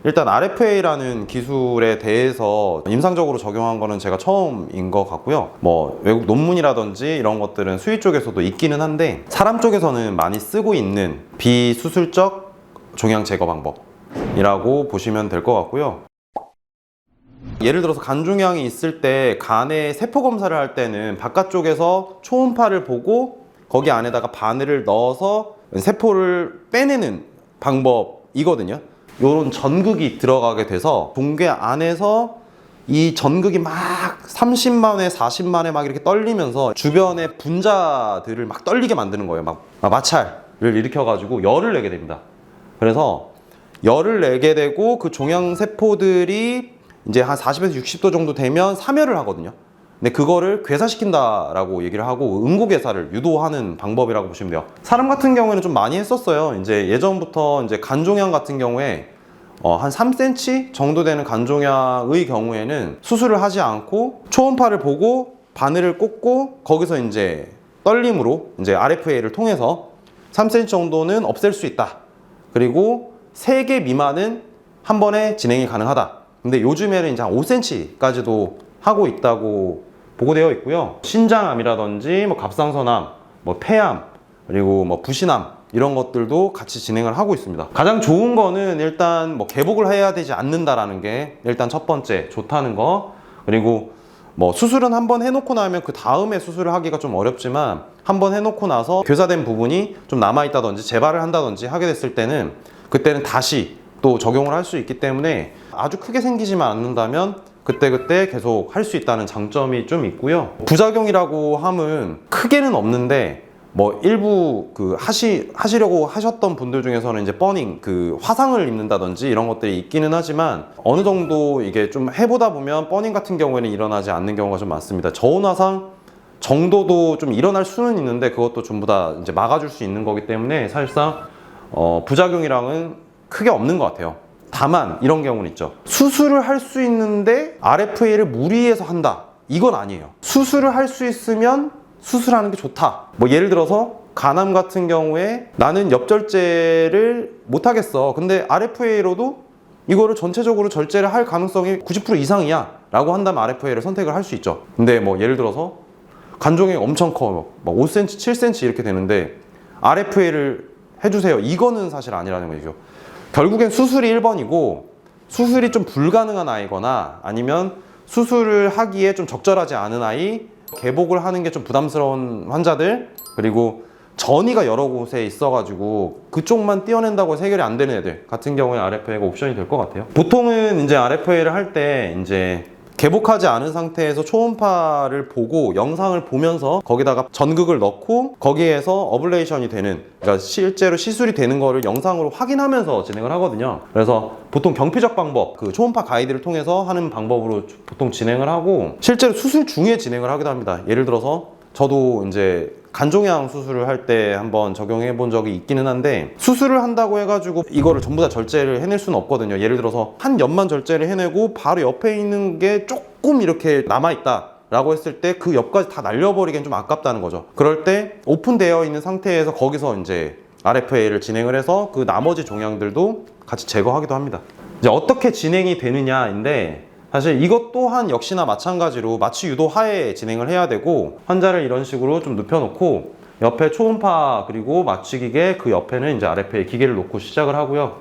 일단 RFA라는 기술에 대해서 임상적으로 적용한 거는 제가 처음인 것 같고요. 뭐 외국 논문이라든지 이런 것들은 수의 쪽에서도 있기는 한데 사람 쪽에서는 많이 쓰고 있는 비수술적 종양 제거 방법이라고 보시면 될 것 같고요. 예를 들어서 간 종양이 있을 때 간에 세포 검사를 할 때는 바깥쪽에서 초음파를 보고 거기 안에다가 바늘을 넣어서 세포를 빼내는 방법이거든요. 이런 전극이 들어가게 돼서 종괴 안에서 이 전극이 막 30만회, 40만회 막 이렇게 떨리면서 주변의 분자들을 막 떨리게 만드는 거예요. 막 마찰을 일으켜가지고 열을 내게 됩니다. 그래서 열을 내게 되고 그 종양세포들이 이제 한 40에서 60도 정도 되면 사멸을 하거든요. 근데 그거를 괴사시킨다라고 얘기를 하고 응고괴사를 유도하는 방법이라고 보시면 돼요. 사람 같은 경우에는 좀 많이 했었어요. 이제 예전부터 이제 간종양 같은 경우에 한 3cm 정도 되는 간종양의 경우에는 수술을 하지 않고 초음파를 보고 바늘을 꽂고 거기서 이제 떨림으로 이제 RFA를 통해서 3cm 정도는 없앨 수 있다. 그리고 3개 미만은 한 번에 진행이 가능하다. 근데 요즘에는 이제 한 5cm까지도 하고 있다고 보고되어 있고요. 신장암이라든지 뭐 갑상선암, 뭐 폐암, 그리고 뭐 부신암 이런 것들도 같이 진행을 하고 있습니다. 가장 좋은 거는 일단 뭐 개복을 해야 되지 않는다라는 게 일단 첫 번째 좋다는 거. 그리고 뭐 수술은 한번 해놓고 나면 그 다음에 수술을 하기가 좀 어렵지만 한번 해놓고 나서 괴사된 부분이 좀 남아있다든지 재발을 한다든지 하게 됐을 때는 그때는 다시 또 적용을 할 수 있기 때문에 아주 크게 생기지만 않는다면 그때 계속 할 수 있다는 장점이 좀 있고요. 부작용이라고 함은 크게는 없는데 뭐 일부 그 하시려고 하셨던 분들 중에서는 이제 버닝 그 화상을 입는다든지 이런 것들이 있기는 하지만 어느 정도 이게 좀 해보다 보면 버닝 같은 경우에는 일어나지 않는 경우가 좀 많습니다. 저온 화상 정도도 좀 일어날 수는 있는데 그것도 전부 다 이제 막아줄 수 있는 거기 때문에 사실상 부작용이랑은 크게 없는 것 같아요. 다만 이런 경우는 있죠. 수술을 할 수 있는데 RFA를 무리해서 한다. 이건 아니에요. 수술을 할 수 있으면 수술하는 게 좋다. 뭐 예를 들어서 간암 같은 경우에 나는 엽절제를 못 하겠어. 근데 RFA로도 이거를 전체적으로 절제를 할 가능성이 90% 이상이야 라고 한다면 RFA를 선택을 할 수 있죠. 근데 뭐 예를 들어서 간종양이 엄청 커. 막 5cm, 7cm 이렇게 되는데 RFA를 해주세요. 이거는 사실 아니라는 거죠. 결국엔 수술이 1번이고 수술이 좀 불가능한 아이거나 아니면 수술을 하기에 좀 적절하지 않은 아이, 개복을 하는 게 좀 부담스러운 환자들, 그리고 전이가 여러 곳에 있어가지고 그쪽만 떼어낸다고 해서 해결이 안 되는 애들 같은 경우에 RFA가 옵션이 될 것 같아요. 보통은 이제 RFA를 할 때 이제 개복하지 않은 상태에서 초음파를 보고 영상을 보면서 거기다가 전극을 넣고 거기에서 어블레이션이 되는, 그러니까 실제로 시술이 되는 거를 영상으로 확인하면서 진행을 하거든요. 그래서 보통 경피적 방법, 그 초음파 가이드를 통해서 하는 방법으로 보통 진행을 하고 실제로 수술 중에 진행을 하기도 합니다. 예를 들어서 저도 이제 간종양 수술을 할 때 한번 적용해 본 적이 있기는 한데 수술을 한다고 해가지고 이거를 전부 다 절제를 해낼 수는 없거든요. 예를 들어서 한 옆만 절제를 해내고 바로 옆에 있는 게 조금 이렇게 남아있다 라고 했을 때 그 옆까지 다 날려버리기엔 좀 아깝다는 거죠. 그럴 때 오픈되어 있는 상태에서 거기서 이제 RFA를 진행을 해서 그 나머지 종양들도 같이 제거하기도 합니다. 이제 어떻게 진행이 되느냐인데 사실 이것 또한 역시나 마찬가지로 마취 유도 하에 진행을 해야 되고 환자를 이런 식으로 좀 눕혀놓고 옆에 초음파 그리고 마취기계 그 옆에는 이제 RFA 기계를 놓고 시작을 하고요.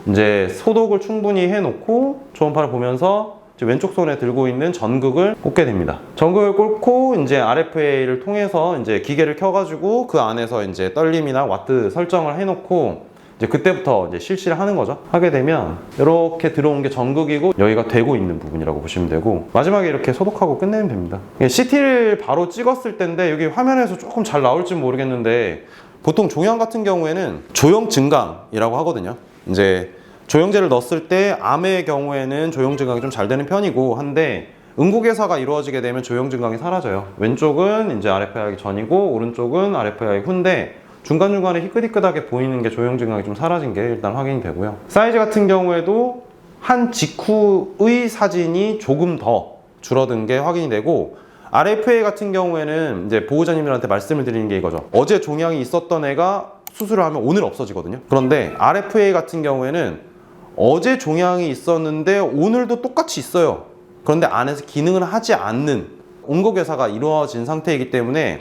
이제 소독을 충분히 해놓고 초음파를 보면서 이제 왼쪽 손에 들고 있는 전극을 꽂게 됩니다. 전극을 꽂고 이제 RFA를 통해서 이제 기계를 켜가지고 그 안에서 이제 떨림이나 와트 설정을 해놓고 이제 그때부터 이제 실시를 하는 거죠. 하게 되면 이렇게 들어온 게 전극이고 여기가 되고 있는 부분이라고 보시면 되고 마지막에 이렇게 소독하고 끝내면 됩니다. CT를 바로 찍었을 때인데 여기 화면에서 조금 잘 나올지 모르겠는데 보통 종양 같은 경우에는 조형 증강이라고 하거든요. 이제 조형제를 넣었을 때 암의 경우에는 조형 증강이 좀 잘 되는 편이고 한데 응고괴사가 이루어지게 되면 조형 증강이 사라져요. 왼쪽은 이제 RFA 하기 전이고 오른쪽은 RFA 하기 후인데 중간중간에 희끗희끗하게 보이는 게 조형 증강이 좀 사라진 게 일단 확인이 되고요. 사이즈 같은 경우에도 한 직후의 사진이 조금 더 줄어든 게 확인이 되고 RFA 같은 경우에는 이제 보호자님들한테 말씀을 드리는 게 이거죠. 어제 종양이 있었던 애가 수술을 하면 오늘 없어지거든요. 그런데 RFA 같은 경우에는 어제 종양이 있었는데 오늘도 똑같이 있어요. 그런데 안에서 기능을 하지 않는 옹거괴사가 이루어진 상태이기 때문에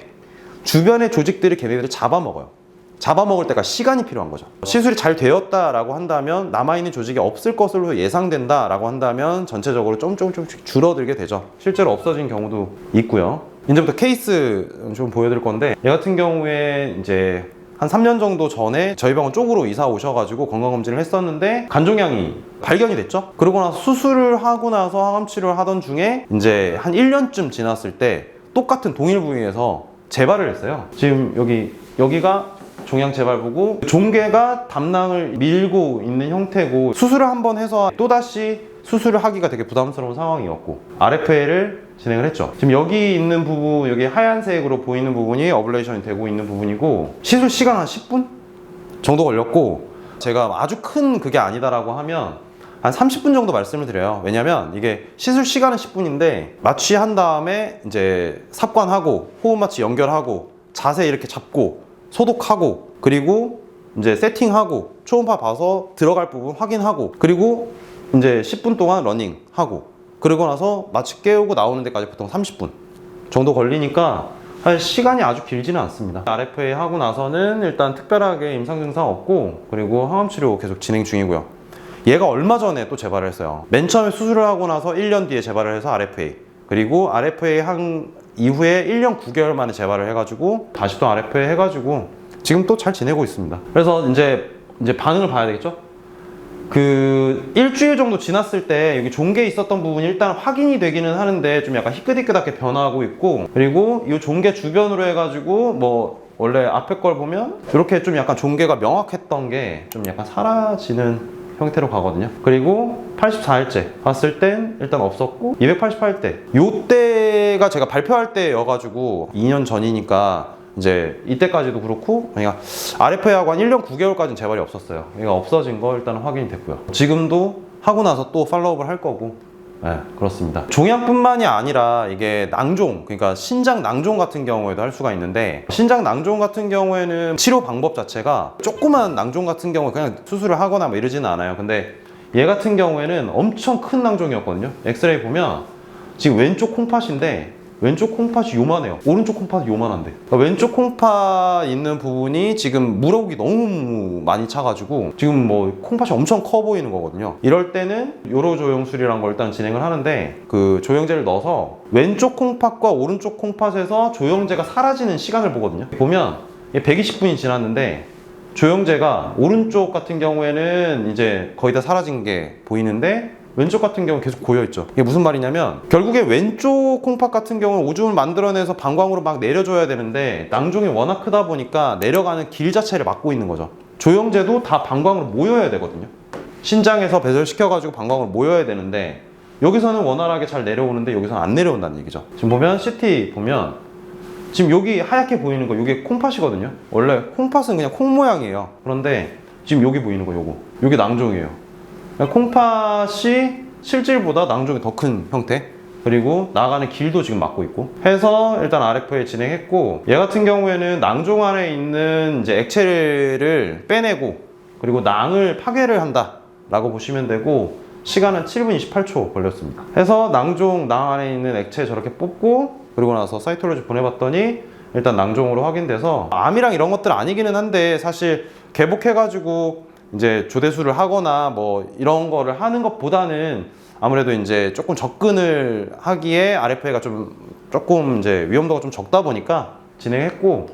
주변의 조직들이 걔네들을 잡아먹어요. 잡아먹을 때가 시간이 필요한 거죠. 시술이 잘 되었다라고 한다면 남아있는 조직이 없을 것으로 예상된다라고 한다면 전체적으로 조금씩 줄어들게 되죠. 실제로 없어진 경우도 있고요. 이제부터 케이스 좀 보여드릴 건데, 얘 같은 경우에 이제 한 3년 정도 전에 저희 병원 쪽으로 이사 오셔가지고 건강검진을 했었는데 간종양이 발견이 됐죠. 그러고 나서 수술을 하고 나서 항암 치료를 하던 중에 이제 한 1년쯤 지났을 때 똑같은 동일 부위에서 재발을 했어요. 지금 여기가 종양 재발부고 종괴가 담낭을 밀고 있는 형태고, 수술을 한번 해서 또다시 수술을 하기가 되게 부담스러운 상황이었고 RFA를 진행을 했죠. 지금 여기 있는 부분, 여기 하얀색으로 보이는 부분이 어블레이션이 되고 있는 부분이고, 시술 시간 한 10분 정도 걸렸고, 제가 아주 큰 그게 아니다라고 하면 한 30분 정도 말씀을 드려요. 왜냐면 이게 시술 시간은 10분인데 마취한 다음에 이제 삽관하고 호흡 마취 연결하고 자세 이렇게 잡고 소독하고 그리고 이제 세팅하고 초음파 봐서 들어갈 부분 확인하고 그리고 이제 10분 동안 러닝하고 그러고 나서 마취 깨우고 나오는 데까지 보통 30분 정도 걸리니까 사실 시간이 아주 길지는 않습니다. RFA 하고 나서는 일단 특별하게 임상 증상 없고, 그리고 항암 치료 계속 진행 중이고요. 얘가 얼마 전에 또 재발을 했어요. 맨 처음에 수술을 하고 나서 1년 뒤에 재발을 해서 RFA, 그리고 RFA 한 이후에 1년 9개월 만에 재발을 해가지고 다시 또 RFA 해가지고 지금 또 잘 지내고 있습니다. 그래서 이제 반응을 봐야 되겠죠? 그 일주일 정도 지났을 때 여기 종괴 있었던 부분이 일단 확인이 되기는 하는데 좀 약간 희끗희끗하게 변화하고 있고, 그리고 이 종괴 주변으로 해가지고 뭐 원래 앞에 걸 보면 이렇게 좀 약간 종괴가 명확했던 게 좀 약간 사라지는 형태로 가거든요. 그리고 84일째 봤을 땐 일단 없었고, 288대 요때가 제가 발표할 때여가지고 2년 전이니까 이제 이때까지도 그렇고, 그러니까 RFA하고 한 1년 9개월까지는 재발이 없었어요. 그러니까 없어진 거 일단 확인이 됐고요. 지금도 하고 나서 또 팔로우업을 할 거고, 네, 그렇습니다. 종양뿐만이 아니라 이게 낭종, 그러니까 신장 낭종 같은 경우에도 할 수가 있는데, 신장 낭종 같은 경우에는 치료 방법 자체가 조그만 낭종 같은 경우 그냥 수술을 하거나 뭐 이러지는 않아요. 근데 얘 같은 경우에는 엄청 큰 낭종이었거든요. 엑스레이 보면 지금 왼쪽 콩팥인데 왼쪽 콩팥이 요만해요. 오른쪽 콩팥이 요만한데, 그러니까 왼쪽 콩팥 있는 부분이 지금 물어보기 너무 많이 차가지고 지금 뭐 콩팥이 엄청 커 보이는 거거든요. 이럴 때는 요로 조영술이라는 걸 일단 진행을 하는데, 그 조영제를 넣어서 왼쪽 콩팥과 오른쪽 콩팥에서 조영제가 사라지는 시간을 보거든요. 보면 120분이 지났는데 조영제가 오른쪽 같은 경우에는 이제 거의 다 사라진 게 보이는데 왼쪽 같은 경우는 계속 고여있죠. 이게 무슨 말이냐면 결국에 왼쪽 콩팥 같은 경우는 오줌을 만들어내서 방광으로 막 내려줘야 되는데 낭종이 워낙 크다 보니까 내려가는 길 자체를 막고 있는 거죠. 조영제도 다 방광으로 모여야 되거든요. 신장에서 배설시켜가지고 방광으로 모여야 되는데 여기서는 원활하게 잘 내려오는데 여기서는 안 내려온다는 얘기죠. 지금 보면 CT 보면 지금 여기 하얗게 보이는 거 이게 콩팥이거든요. 원래 콩팥은 그냥 콩 모양이에요. 그런데 지금 여기 보이는 거 요게 낭종이에요. 콩팥이 실질보다 낭종이 더 큰 형태, 그리고 나가는 길도 지금 막고 있고 해서 일단 RFA 진행했고, 얘 같은 경우에는 낭종 안에 있는 이제 액체를 빼내고 그리고 낭을 파괴를 한다 라고 보시면 되고, 시간은 7분 28초 걸렸습니다. 해서 낭 안에 있는 액체 저렇게 뽑고 그리고 나서 사이톨로지 보내봤더니 일단 낭종으로 확인돼서, 암이랑 이런 것들 아니기는 한데 사실 개복해가지고 이제 조대수를 하거나 뭐 이런 거를 하는 것보다는 아무래도 이제 조금 접근을 하기에 RFA가 조금 이제 위험도가 좀 적다 보니까 진행했고,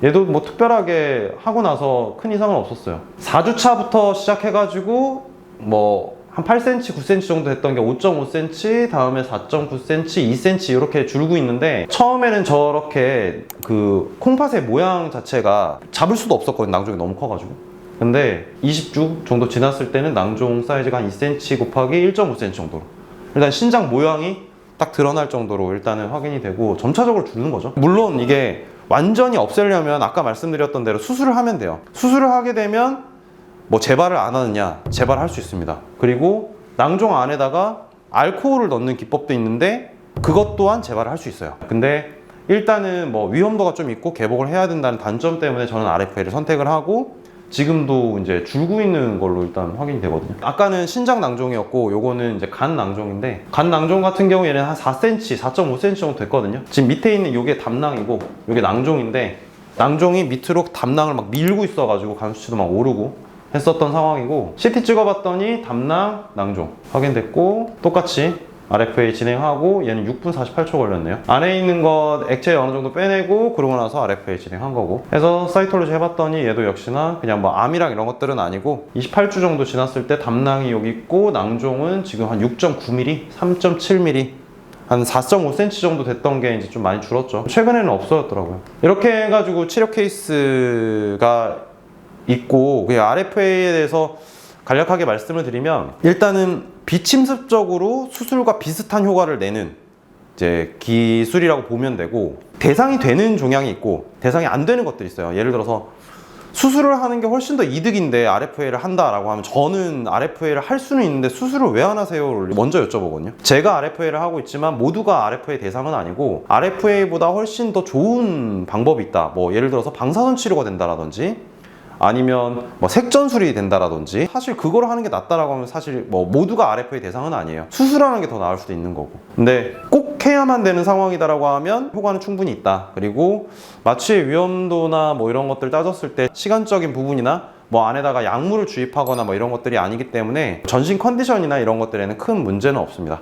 얘도 뭐 특별하게 하고 나서 큰 이상은 없었어요. 4주차부터 시작해가지고 뭐 한 8cm, 9cm 정도 됐던 게 5.5cm, 다음에 4.9cm, 2cm 이렇게 줄고 있는데, 처음에는 저렇게 그 콩팥의 모양 자체가 잡을 수도 없었거든요. 낭종이 너무 커가지고. 근데 20주 정도 지났을 때는 낭종 사이즈가 한 2cm 곱하기 1.5cm 정도로 일단 신장 모양이 딱 드러날 정도로 일단은 확인이 되고 점차적으로 줄는 거죠. 물론 이게 완전히 없애려면 아까 말씀드렸던 대로 수술을 하면 돼요. 수술을 하게 되면 뭐 재발을 안 하느냐, 재발할 수 있습니다. 그리고 낭종 안에다가 알코올을 넣는 기법도 있는데 그것 또한 재발을 할 수 있어요. 근데 일단은 뭐 위험도가 좀 있고 개복을 해야 된다는 단점 때문에 저는 RFA를 선택을 하고 지금도 이제 줄고 있는 걸로 일단 확인이 되거든요. 아까는 신장 낭종이었고 요거는 이제 간 낭종인데, 간 낭종 같은 경우에는 한 4cm, 4.5cm 정도 됐거든요. 지금 밑에 있는 요게 담낭이고 요게 낭종인데, 낭종이 밑으로 담낭을 막 밀고 있어가지고 간 수치도 막 오르고 했었던 상황이고, CT 찍어봤더니 담낭, 낭종 확인됐고, 똑같이 RFA 진행하고 얘는 6분 48초 걸렸네요. 안에 있는 것 액체 어느 정도 빼내고 그러고 나서 RFA 진행한 거고 해서 사이톨로지 해봤더니 얘도 역시나 그냥 뭐 암이랑 이런 것들은 아니고 28주 정도 지났을 때 담낭이 여기 있고 낭종은 지금 한 6.9mm, 3.7mm 한 4.5cm 정도 됐던 게 이제 좀 많이 줄었죠. 최근에는 없어졌더라고요. 이렇게 해가지고 치료 케이스가 있고, 그 RFA에 대해서 간략하게 말씀을 드리면, 일단은 비침습적으로 수술과 비슷한 효과를 내는 이제 기술이라고 보면 되고, 대상이 되는 종양이 있고 대상이 안 되는 것들이 있어요. 예를 들어서 수술을 하는 게 훨씬 더 이득인데 RFA를 한다라고 하면, 저는 RFA를 할 수는 있는데 수술을 왜 안 하세요를 먼저 여쭤보거든요. 제가 RFA를 하고 있지만 모두가 RFA 대상은 아니고 RFA보다 훨씬 더 좋은 방법이 있다. 뭐 예를 들어서 방사선 치료가 된다라든지 아니면 뭐 색전술이 된다라든지, 사실 그걸 하는 게 낫다라고 하면 사실 뭐 모두가 RFA 대상은 아니에요. 수술하는 게 더 나을 수도 있는 거고. 근데 꼭 해야만 되는 상황이다라고 하면 효과는 충분히 있다. 그리고 마취의 위험도나 뭐 이런 것들 따졌을 때 시간적인 부분이나 뭐 안에다가 약물을 주입하거나 뭐 이런 것들이 아니기 때문에 전신 컨디션이나 이런 것들에는 큰 문제는 없습니다.